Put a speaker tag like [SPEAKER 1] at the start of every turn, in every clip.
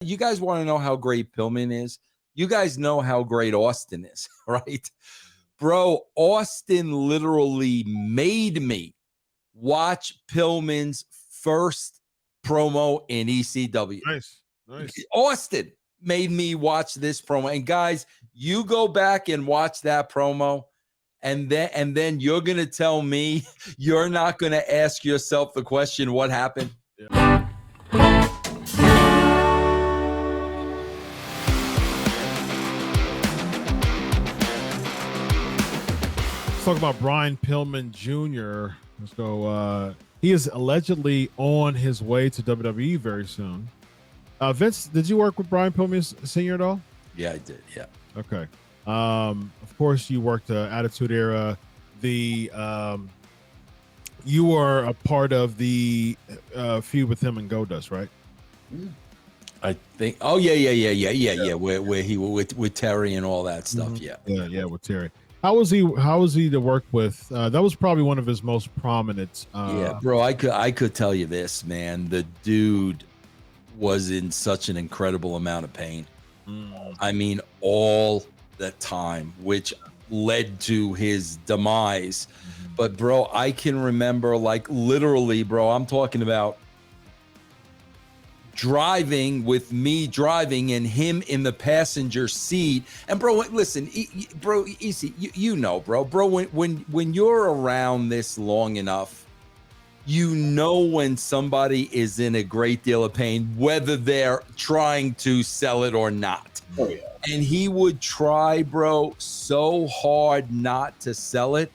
[SPEAKER 1] You guys want to know how great Pillman is? You guys know how great Austin is, right? Bro, Austin literally made me watch Pillman's first promo in ECW.
[SPEAKER 2] Nice.
[SPEAKER 1] Austin made me watch this promo. And guys, you go back and watch that promo, and then you're going to tell me you're not going to ask yourself the question, what happened?
[SPEAKER 2] Yeah. Let's talk about Brian Pillman Jr. Let's go. He is allegedly on his way to WWE very soon. Vince, did you work with Brian Pillman Sr. at all?
[SPEAKER 1] Yeah, I did. Yeah.
[SPEAKER 2] Okay. Of course, you worked Attitude Era. You were a part of the feud with him and Goldust, right?
[SPEAKER 1] I think. Oh yeah. Where he with Terry and all that stuff.
[SPEAKER 2] Mm-hmm. Yeah, with Terry. How was he to work with? That was probably one of his most prominent.
[SPEAKER 1] Yeah, bro. I could tell you this, man. The dude was in such an incredible amount of pain. I mean, all the time, which led to his demise. But bro, I can remember, like, literally, bro, I'm talking about driving and him in the passenger seat. And bro, listen, bro, easy, you know, bro, when you're around this long enough, you know when somebody is in a great deal of pain, whether they're trying to sell it or not.
[SPEAKER 3] Oh, yeah.
[SPEAKER 1] And he would try, bro, so hard not to sell it.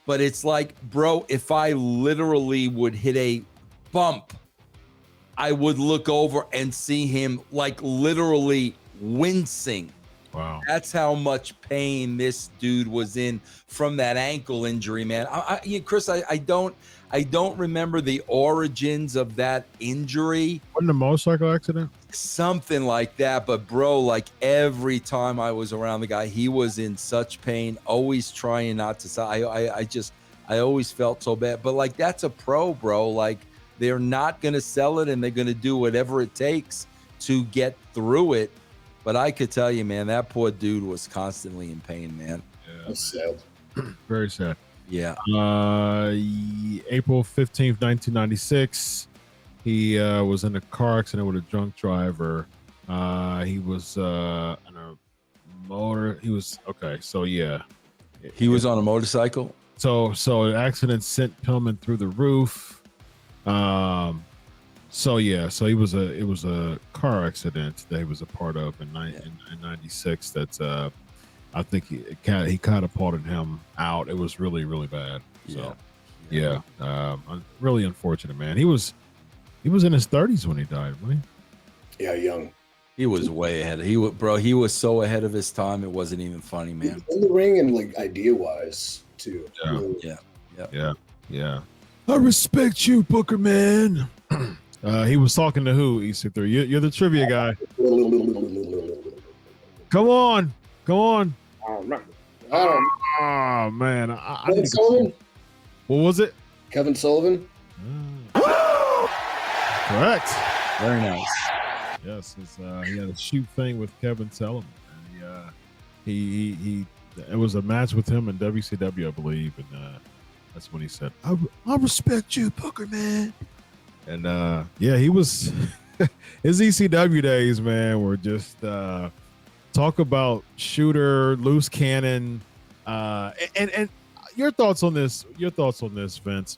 [SPEAKER 1] But it's like, bro, if I literally would hit a bump, I would look over and see him like literally wincing.
[SPEAKER 2] Wow.
[SPEAKER 1] That's how much pain this dude was in from that ankle injury, man. Chris, I don't remember the origins of that injury.
[SPEAKER 2] Wasn't a motorcycle accident?
[SPEAKER 1] Something like that. But bro, like every time I was around the guy, he was in such pain, always trying not to sell. I always felt so bad. But like, that's a pro, bro. Like, they're not going to sell it and they're going to do whatever it takes to get through it. But I could tell you, man, that poor dude was constantly in pain, man.
[SPEAKER 2] Yeah,
[SPEAKER 3] that's sad.
[SPEAKER 2] Very sad.
[SPEAKER 1] Yeah.
[SPEAKER 2] April 15th, 1996, he was in a car accident with a drunk driver. He was on a motor. He was okay. So yeah,
[SPEAKER 1] he was on a motorcycle.
[SPEAKER 2] So an accident sent Pillman through the roof. So it was a car accident that he was a part of in 96. That's I think he catapulted him out. It was really, really bad. So yeah. Really unfortunate, man. He was in his 30s when he died, wasn't
[SPEAKER 3] he? Yeah, young.
[SPEAKER 1] He was way ahead. He was so ahead of his time. It wasn't even funny, man.
[SPEAKER 3] In the ring and like idea wise too.
[SPEAKER 2] Yeah. I respect you, Booker man. He was talking to who? EC3. You're the trivia guy. Come on.
[SPEAKER 3] I don't remember.
[SPEAKER 2] Oh man.
[SPEAKER 3] Kevin Sullivan?
[SPEAKER 2] What was it?
[SPEAKER 3] Kevin Sullivan.
[SPEAKER 2] Correct.
[SPEAKER 1] Very nice.
[SPEAKER 2] Yes, he had a shoot thing with Kevin Sullivan. He it was a match with him in WCW, I believe, and that's when he said, I respect you, Booker man. And he was his ECW days, man, were just talk about shooter, loose cannon. And your thoughts on this, Vince.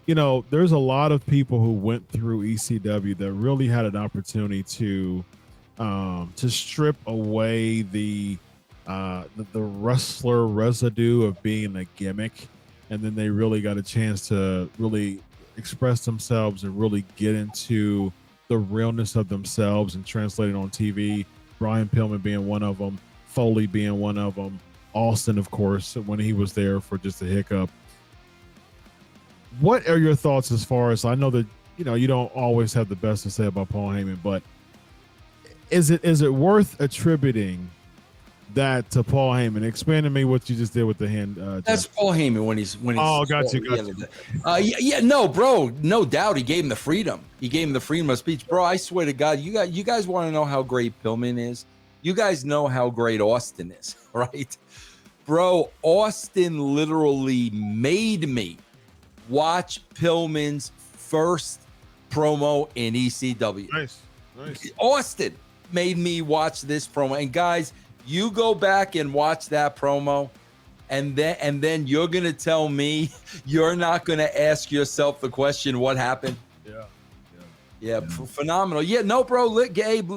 [SPEAKER 2] You know, there's a lot of people who went through ECW that really had an opportunity to strip away the wrestler residue of being a gimmick. And then they really got a chance to really express themselves and really get into the realness of themselves and translate it on TV. Brian Pillman being one of them, Foley being one of them, Austin, of course, when he was there for just a hiccup. What are your thoughts as far as, I know that, you know, you don't always have the best to say about Paul Heyman, but is it worth attributing that to Paul Heyman. Explain to me what you just did with the hand.
[SPEAKER 1] That's Paul Heyman when he's.
[SPEAKER 2] Oh, got you.
[SPEAKER 1] No, bro, no doubt. He gave him the freedom. He gave him the freedom of speech, bro. I swear to God, you guys want to know how great Pillman is? You guys know how great Austin is, right? Bro, Austin literally made me watch Pillman's first promo in ECW.
[SPEAKER 2] Nice.
[SPEAKER 1] Austin made me watch this promo. And guys, you go back and watch that promo, and then you're gonna tell me you're not gonna ask yourself the question, what happened? Yeah. Phenomenal. Yeah, no, bro. Gabe,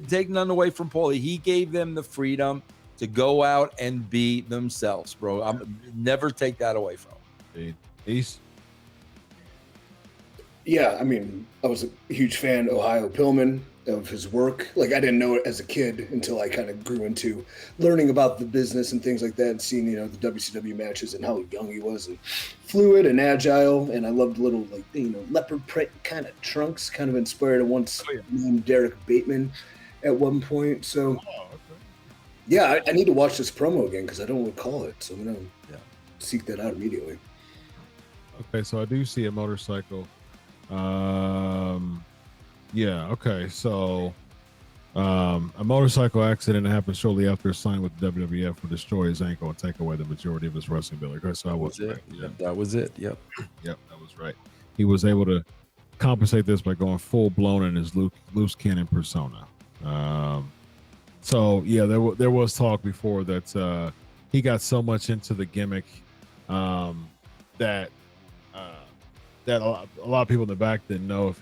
[SPEAKER 1] take none away from Paulie. He gave them the freedom to go out and be themselves, bro. I'm never take that away from them.
[SPEAKER 2] Peace.
[SPEAKER 3] Yeah, I mean, I was a huge fan of Ohio Pillman, of his work. Like, I didn't know it as a kid until I kind of grew into learning about the business and things like that, and seeing, the WCW matches and how young he was, and fluid and agile. And I loved little, leopard print kind of trunks, kind of inspired a once named Derek Bateman at one point. So, yeah, I need to watch this promo again because I don't recall it. So I'm going to seek that out immediately.
[SPEAKER 2] Okay, so I do see a motorcycle. Okay. So, a motorcycle accident happened shortly after signing with the WWF would destroy his ankle and take away the majority of his wrestling ability. Okay, so I was right.
[SPEAKER 1] Yep, that was it. Yep,
[SPEAKER 2] that was right. He was able to compensate this by going full blown in his loose cannon persona. So yeah, there was talk before that he got so much into the gimmick that a lot of people in the back didn't know if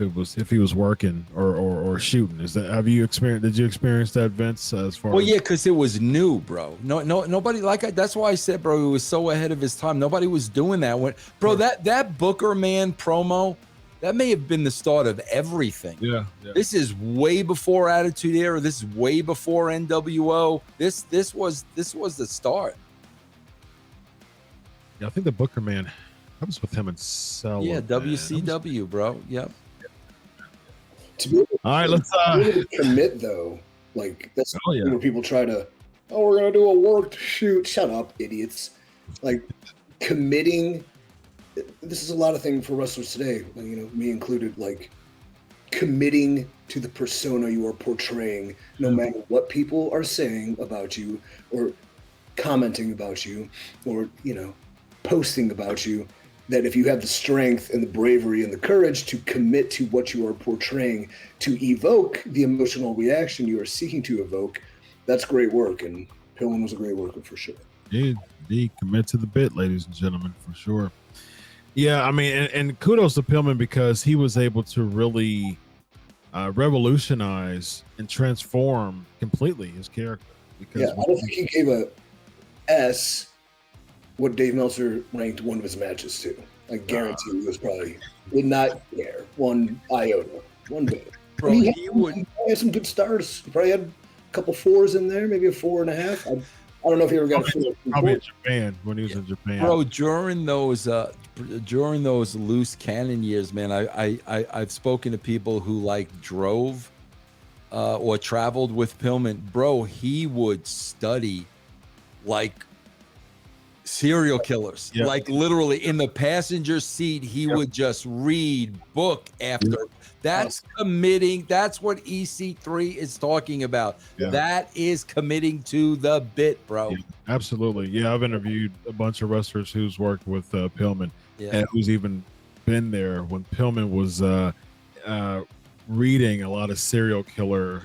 [SPEAKER 2] he was working or shooting. Did you experience that, Vince?
[SPEAKER 1] Because it was new, bro. Nobody that's why I said, bro, he was so ahead of his time. Nobody was doing that that Booker Man promo, that may have been the start of everything.
[SPEAKER 2] Yeah.
[SPEAKER 1] This is way before Attitude Era. This is way before NWO. This was the start.
[SPEAKER 2] Yeah, I think the Booker Man, I was with him in Cell.
[SPEAKER 1] Yeah, WCW, bro. Yep.
[SPEAKER 3] All
[SPEAKER 2] right, let's
[SPEAKER 3] commit though. Like, that's where people try to, we're gonna do a worked shoot. Shut up, idiots. Like, committing. This is a lot of thing for wrestlers today, me included. Like, committing to the persona you are portraying, no matter what people are saying about you, or commenting about you, or posting about you. That if you have the strength and the bravery and the courage to commit to what you are portraying, to evoke the emotional reaction you are seeking to evoke, that's great work. And Pillman was a great worker for sure.
[SPEAKER 2] He commit to the bit, ladies and gentlemen, for sure. Yeah, I mean, and kudos to Pillman because he was able to really revolutionize and transform completely his character. Because
[SPEAKER 3] I don't think he gave a S what Dave Meltzer ranked one of his matches to. I guarantee he was probably would not care one iota, one bit.
[SPEAKER 1] Bro,
[SPEAKER 3] he had some good stars. He probably had a couple fours in there, maybe a 4.5. I don't know if he ever got a four.
[SPEAKER 2] Probably in Japan when he was in Japan.
[SPEAKER 1] Bro, during those loose cannon years, man, I've spoken to people who drove or traveled with Pillman. Bro, he would study serial killers. Literally in the passenger seat, he would just read book after. That's committing. That's what EC3 is talking about. That is committing to the bit, bro.
[SPEAKER 2] Absolutely. Yeah, I've interviewed a bunch of wrestlers who's worked with Pillman and who's even been there when Pillman was reading a lot of serial killer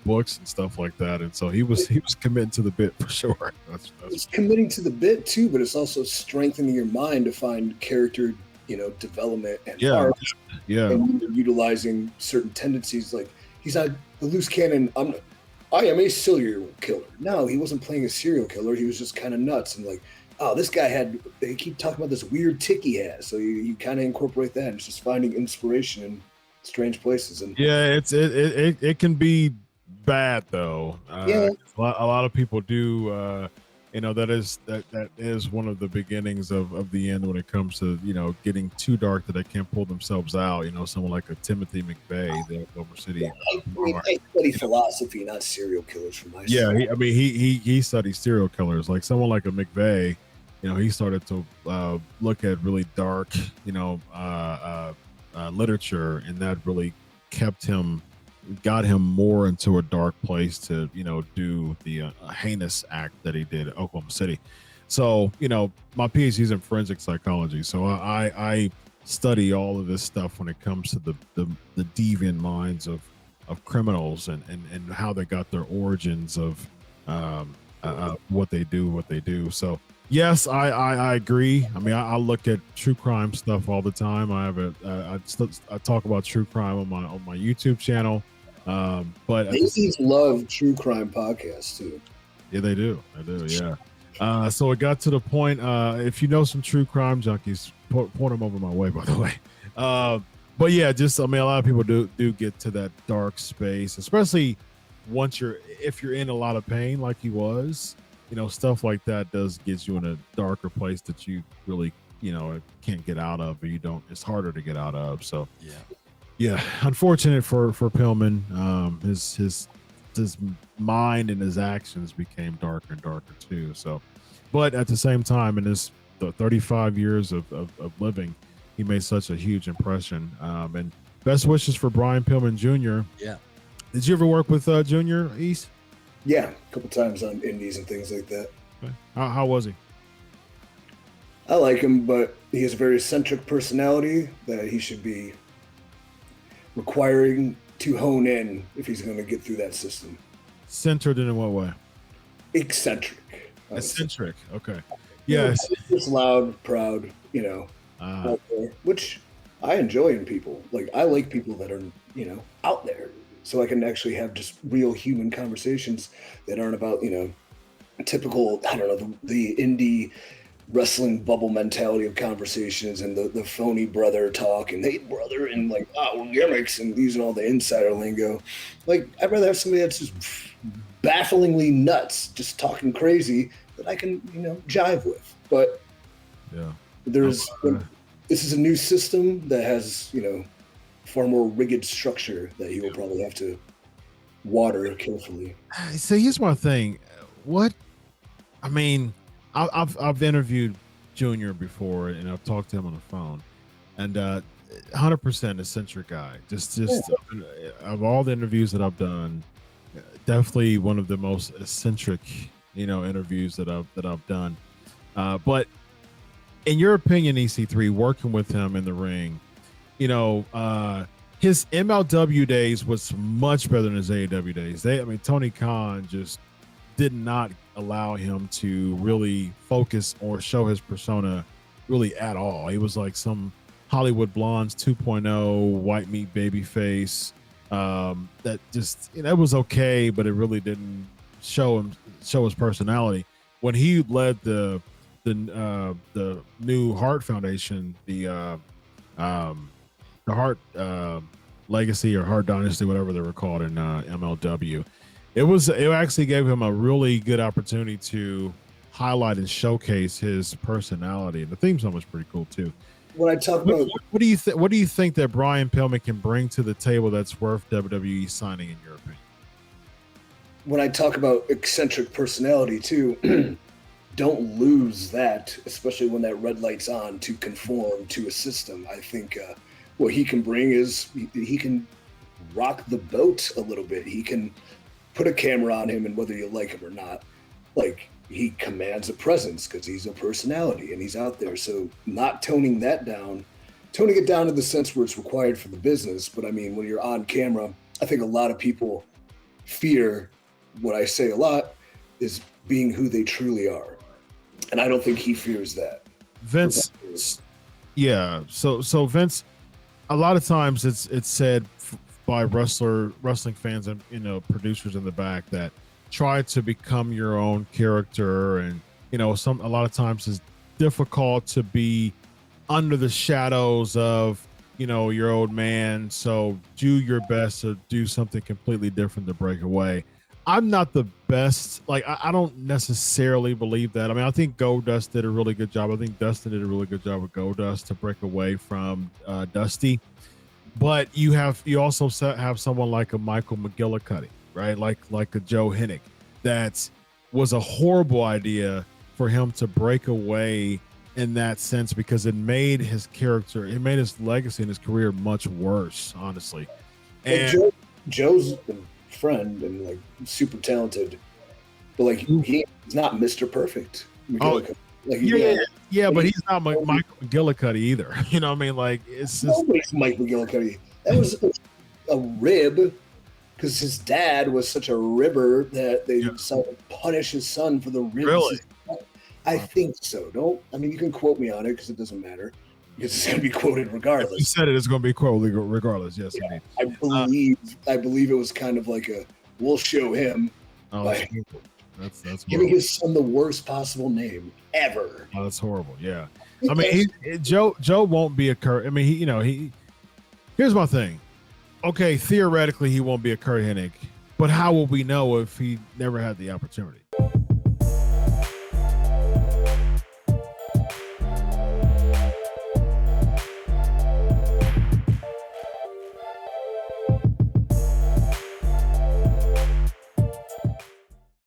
[SPEAKER 2] books and stuff like that, and so he was committing to the bit for sure.
[SPEAKER 3] It's committing to the bit too, but it's also strengthening your mind to find character development and art, and utilizing certain tendencies. Like, he's not the loose cannon. I am a serial killer. No, he wasn't playing a serial killer. He was just kind of nuts and this guy they keep talking about this weird tick he has. So you kind of incorporate that. It's just finding inspiration in strange places. And it
[SPEAKER 2] can be bad though. A lot of people do that is one of the beginnings of the end when it comes to getting too dark that they can't pull themselves out. Someone like a Timothy McVeigh, the Oklahoma City.
[SPEAKER 3] I study philosophy, not serial killers for myself.
[SPEAKER 2] Yeah, he studies serial killers. Like someone like a McVeigh, he started to look at really dark, literature, and that really got him more into a dark place to do the heinous act that he did at Oklahoma City. So my PhD is in forensic psychology, so I study all of this stuff when it comes to the deviant minds of criminals and how they got their origins of what they do. So yes, I agree. I mean, I look at true crime stuff all the time. I have I talk about true crime on my YouTube channel. But
[SPEAKER 3] they love true crime podcasts too.
[SPEAKER 2] Yeah, they do. Yeah. So it got to the point. If you know some true crime junkies, point them over my way. By the way. But yeah, a lot of people do get to that dark space, especially if you're in a lot of pain, like he was. Stuff like that does get you in a darker place that you really, can't get out of, or it's harder to get out of. So yeah, unfortunate for Pillman. His mind and his actions became darker and darker too. So, but at the same time, in the 35 years of living, he made such a huge impression. And best wishes for Brian Pillman Jr.
[SPEAKER 1] Yeah.
[SPEAKER 2] Did you ever work with Junior East?
[SPEAKER 3] Yeah, a couple times on indies and things like that.
[SPEAKER 2] Okay. How was he?
[SPEAKER 3] I like him, but he has a very eccentric personality that he should be requiring to hone in if he's going to get through that system.
[SPEAKER 2] Centered in what way?
[SPEAKER 3] Eccentric.
[SPEAKER 2] Eccentric. Okay. Yes.
[SPEAKER 3] Just loud, proud, out there, which I enjoy in people. Like, I like people that are, out there, so I can actually have just real human conversations that aren't about, typical, I don't know, the indie wrestling bubble mentality of conversations and the phony brother talk and hey brother and like gimmicks and using all the insider lingo. Like, I'd rather have somebody that's just bafflingly nuts, just talking crazy that I can, jive with. But
[SPEAKER 2] yeah,
[SPEAKER 3] this is a new system that has, far more rigid structure that he will probably have to water carefully.
[SPEAKER 2] So here's my thing. I've interviewed Junior before, and I've talked to him on the phone, and 100% eccentric guy. Just of all the interviews that I've done, definitely one of the most eccentric, interviews that I've done. But in your opinion, EC3, working with him in the ring, his MLW days was much better than his AEW days. Tony Khan just did not allow him to really focus or show his persona really at all. He was like some Hollywood Blondes 2.0 white meat baby face. That just, that was okay, but it really didn't show his personality. When he led the new Heart Foundation, the Heart Legacy or Heart Dynasty, whatever they were called in MLW, it actually gave him a really good opportunity to highlight and showcase his personality. And the theme song was pretty cool too.
[SPEAKER 3] When I talk about
[SPEAKER 2] what do you think that Brian Pillman can bring to the table that's worth WWE signing, in your opinion?
[SPEAKER 3] When I talk about eccentric personality too, don't lose that, especially when that red light's on, to conform to a system. I think what he can bring is he can rock the boat a little bit. He can put a camera on him, and whether you like him or not, like, he commands a presence because he's a personality and he's out there. So not toning it down to the sense where it's required for the business. But I mean, when you're on camera, I think a lot of people fear what I say a lot is being who they truly are. And I don't think he fears that.
[SPEAKER 2] Vince, yeah. So Vince, a lot of times it's said by wrestling fans and producers in the back that try to become your own character, and a lot of times it's difficult to be under the shadows of your old man, so do your best to do something completely different to break away. I'm not the best. Like, I don't necessarily believe that. I mean, I think Goldust did a really good job. I think Dustin did a really good job with Goldust to break away from Dusty. But you also have someone like a Michael McGillicutty, right? Like a Joe Hennig. That was a horrible idea for him to break away in that sense, because it made his character, it made his legacy and his career much worse, honestly. And
[SPEAKER 3] Joe's a friend and like super talented, but like he's not Mr. Perfect.
[SPEAKER 2] But he's not Michael McGillicutty either. You know what I mean? Like, it's just
[SPEAKER 3] nobody's Mike McGillicutty. That was a rib, because his dad was such a ribber that they decided to punish his son for the ribs.
[SPEAKER 2] Really?
[SPEAKER 3] I think so. You can quote me on it because it doesn't matter, because it's going to be quoted regardless.
[SPEAKER 2] If you said it's going to be quoted regardless. Yes,
[SPEAKER 3] yeah, I believe it was kind of like we'll show him by giving his son the worst possible name ever.
[SPEAKER 2] Oh, that's horrible. Yeah, I mean, Joe won't be a Kurt. I mean, he. Here's my thing. Okay, theoretically, he won't be a Kurt Hennig, but how will we know if he never had the opportunity?